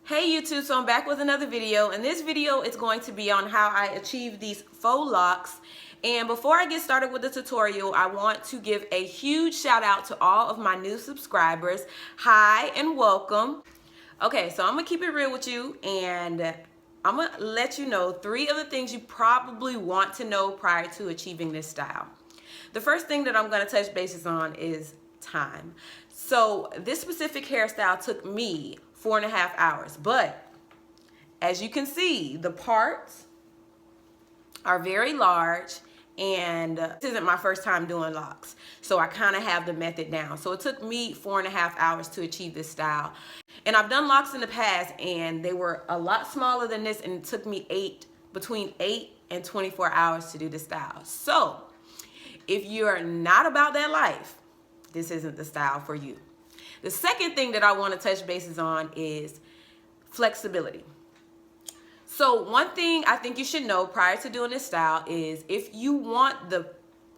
Hey YouTube, so I'm back with another video, and this video is going to be on how I achieve these faux locks. And before I get started with the tutorial, I want to give a huge shout out to all of my new subscribers. Hi and welcome. Okay, so I'm gonna keep it real with you, and I'm gonna let you know 3 of the things you probably want to know prior to achieving this style. The first thing that I'm gonna touch bases on is time. So this specific hairstyle took me 4.5 hours, but as you can see, the parts are very large, and this isn't my first time doing locks, so I kind of have the method down. So it took me 4.5 hours to achieve this style, and I've done locks in the past and they were a lot smaller than this, and it took me between 8 and 24 hours to do this style. So if you're not about that life, this isn't the style for you. The second thing that I want to touch bases on is flexibility. So one thing I think you should know prior to doing this style is if you want the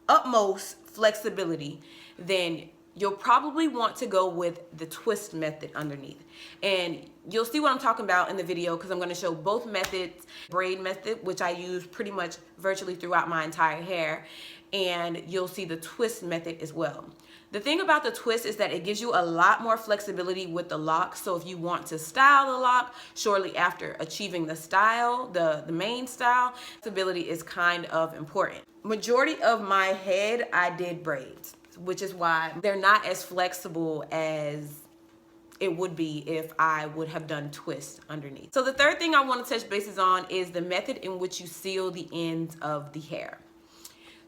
utmost flexibility, then you'll probably want to go with the twist method underneath. And you'll see what I'm talking about in the video, because I'm going to show both methods. Braid method, which I use pretty much virtually throughout my entire hair, and you'll see the twist method as well. The thing about the twist is that it gives you a lot more flexibility with the lock. So if you want to style the lock shortly after achieving the style, the main style, flexibility is kind of important. Majority of my head, I did braids, which is why they're not as flexible as it would be if I would have done twists underneath. So the third thing I want to touch bases on is the method in which you seal the ends of the hair.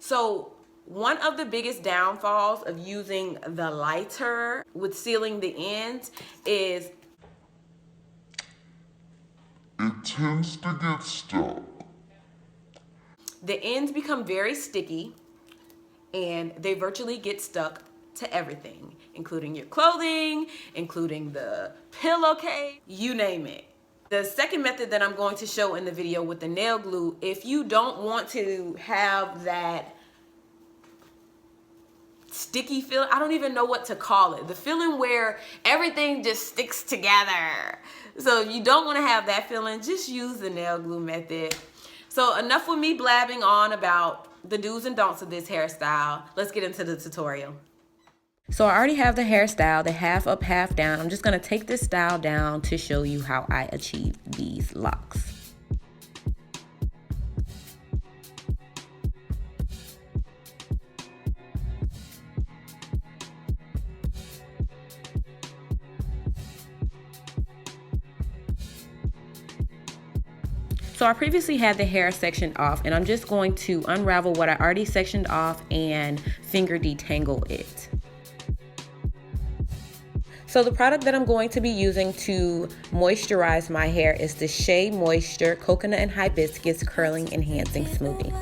So one of the biggest downfalls of using the lighter with sealing the ends is it tends to get stuck. The ends become very sticky, and they virtually get stuck to everything, including your clothing, including the pillowcase, you name it. The second method that I'm going to show in the video with the nail glue, if you don't want to have that sticky feel, I don't even know what to call it, the feeling where everything just sticks together. So if you don't want to have that feeling, just use the nail glue method. So enough with me blabbing on about the do's and don'ts of this hairstyle. Let's get into the tutorial. So I already have the hairstyle, the half up, half down. I'm just going to take this style down to show you how I achieve these locks. So I previously had the hair sectioned off, and I'm just going to unravel what I already sectioned off and finger detangle it. So the product that I'm going to be using to moisturize my hair is the Shea Moisture Coconut and Hibiscus Curling Enhancing Smoothie.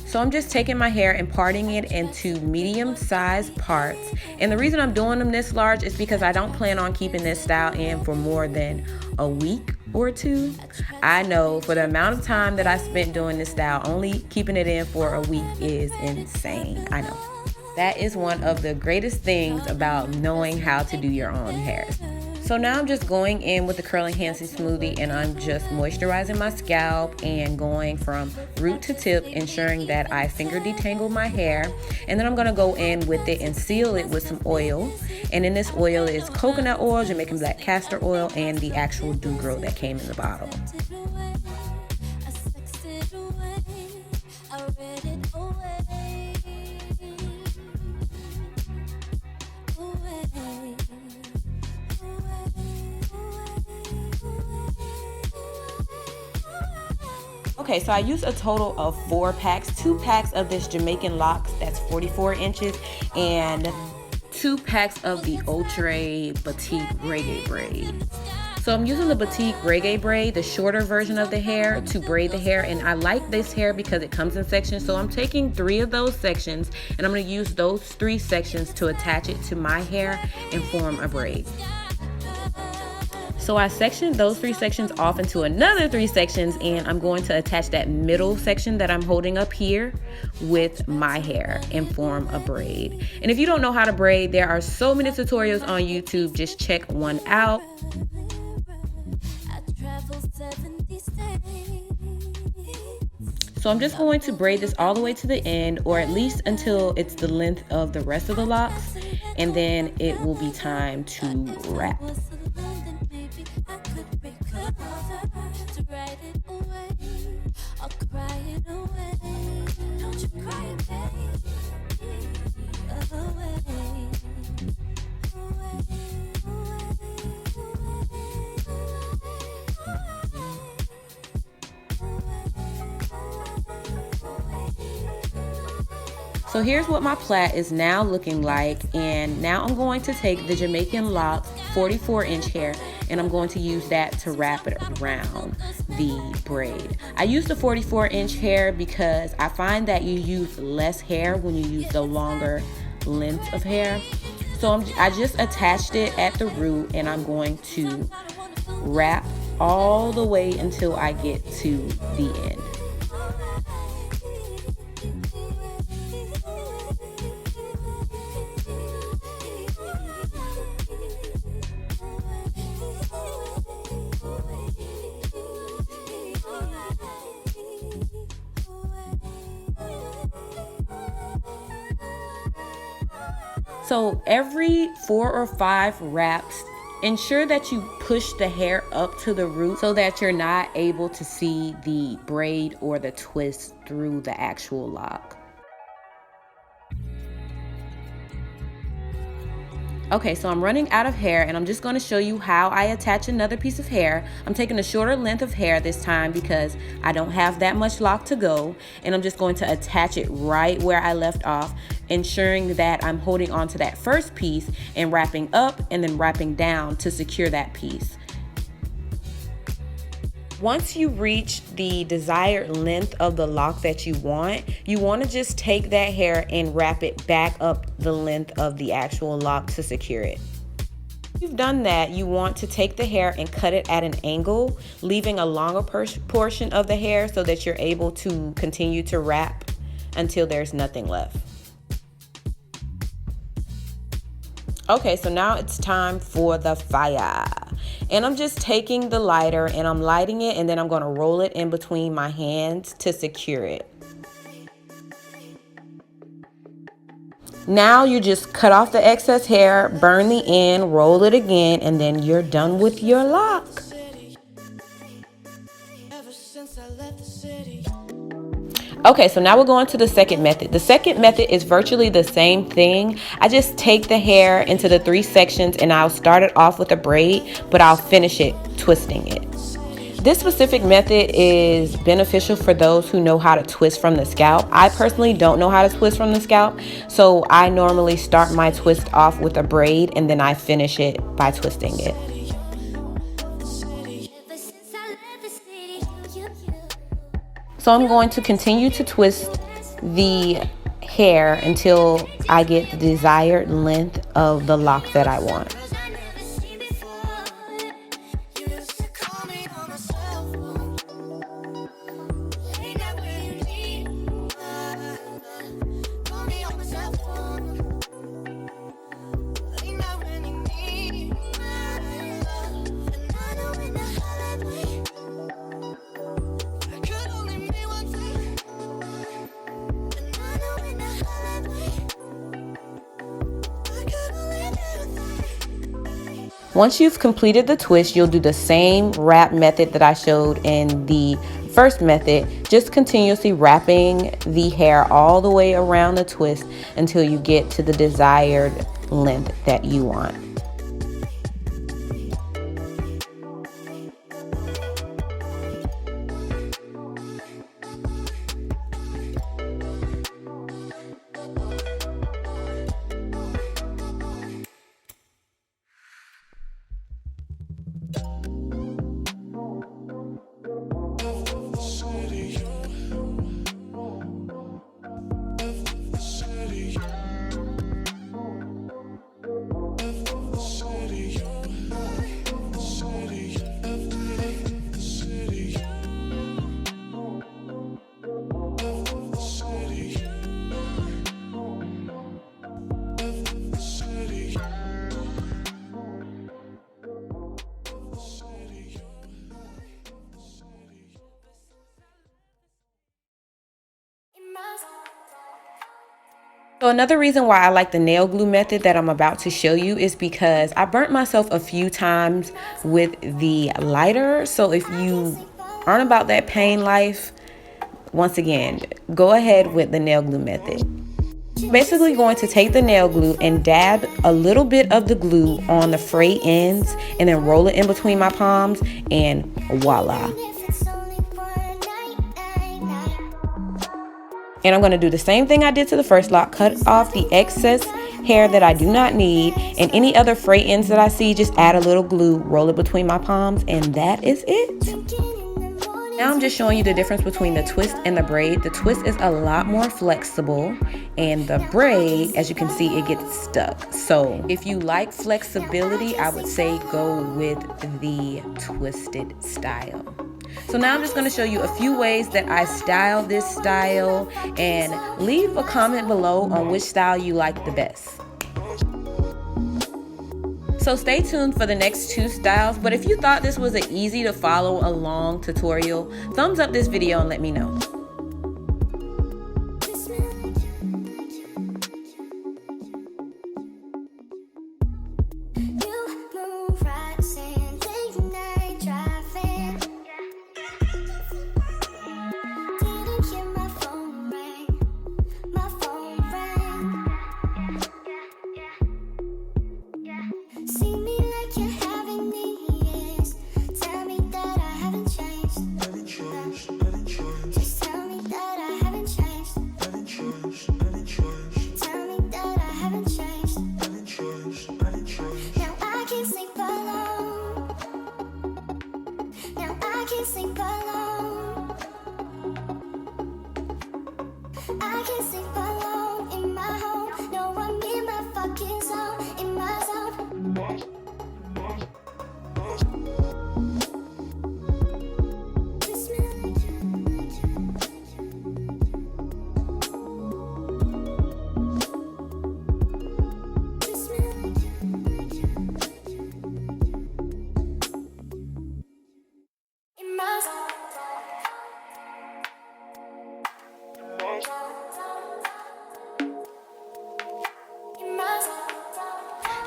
So I'm just taking my hair and parting it into medium-sized parts. And the reason I'm doing them this large is because I don't plan on keeping this style in for more than a week or 2. I know for the amount of time that I spent doing this style, only keeping it in for a week is insane. I know. That is one of the greatest things about knowing how to do your own hair. So now I'm just going in with the Curling Enhancing Smoothie, and I'm just moisturizing my scalp and going from root to tip, ensuring that I finger detangle my hair. And then I'm going to go in with it and seal it with some oil. And in this oil is coconut oil, Jamaican black castor oil, and the actual do-grow that came in the bottle. Okay, so I used a total of 4 packs, 2 packs of this Jamaican Locks, that's 44 inches, and 2 packs of the Ultre Batik Reggae Braid. So I'm using the Batik Reggae Braid, the shorter version of the hair, to braid the hair, and I like this hair because it comes in sections. So I'm taking 3 of those sections, and I'm going to use those 3 sections to attach it to my hair and form a braid. So I sectioned those 3 sections off into another 3 sections, and I'm going to attach that middle section that I'm holding up here with my hair and form a braid. And if you don't know how to braid, there are so many tutorials on YouTube. Just check one out. So I'm just going to braid this all the way to the end, or at least until it's the length of the rest of the locks, and then it will be time to wrap. So here's what my plait is now looking like, and now I'm going to take the Jamaican Locks 44-inch hair and I'm going to use that to wrap it around the braid. I use the 44-inch hair because I find that you use less hair when you use the longer length of hair. So I just attached it at the root, and I'm going to wrap all the way until I get to the end. So every 4 or 5 wraps, ensure that you push the hair up to the root so that you're not able to see the braid or the twist through the actual lock. Okay, so I'm running out of hair, and I'm just going to show you how I attach another piece of hair. I'm taking a shorter length of hair this time because I don't have that much lock to go, and I'm just going to attach it right where I left off, ensuring that I'm holding on to that first piece and wrapping up and then wrapping down to secure that piece. Once you reach the desired length of the lock that you want to just take that hair and wrap it back up the length of the actual lock to secure it. If you've done that, you want to take the hair and cut it at an angle, leaving a longer portion of the hair so that you're able to continue to wrap until there's nothing left. Okay, so now it's time for the fire. And I'm just taking the lighter and I'm lighting it, and then I'm going to roll it in between my hands to secure it. Now you just cut off the excess hair, burn the end, roll it again, and then you're done with your lock. Okay, so now we're going to the second method. The second method is virtually the same thing. I just take the hair into the 3 sections and I'll start it off with a braid, but I'll finish it twisting it. This specific method is beneficial for those who know how to twist from the scalp. I personally don't know how to twist from the scalp, so I normally start my twist off with a braid and then I finish it by twisting it. So I'm going to continue to twist the hair until I get the desired length of the lock that I want. Once you've completed the twist, you'll do the same wrap method that I showed in the first method, just continuously wrapping the hair all the way around the twist until you get to the desired length that you want. So another reason why I like the nail glue method that I'm about to show you is because I burnt myself a few times with the lighter. So if you aren't about that pain life, once again, go ahead with the nail glue method. Basically going to take the nail glue and dab a little bit of the glue on the frayed ends and then roll it in between my palms, and voila. And I'm going to do the same thing I did to the first lock, cut off the excess hair that I do not need, and any other fray ends that I see, just add a little glue, roll it between my palms, and that is it. Now I'm just showing you the difference between the twist and the braid. The twist is a lot more flexible, and the braid, as you can see, it gets stuck. So if you like flexibility, I would say go with the twisted style. So now I'm just going to show you a few ways that I style this style, and leave a comment below on which style you like the best. So stay tuned for the next 2 styles, but if you thought this was an easy to follow along tutorial, thumbs up this video and let me know.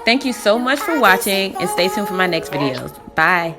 Thank you so much for watching, and stay tuned for my next videos. Bye.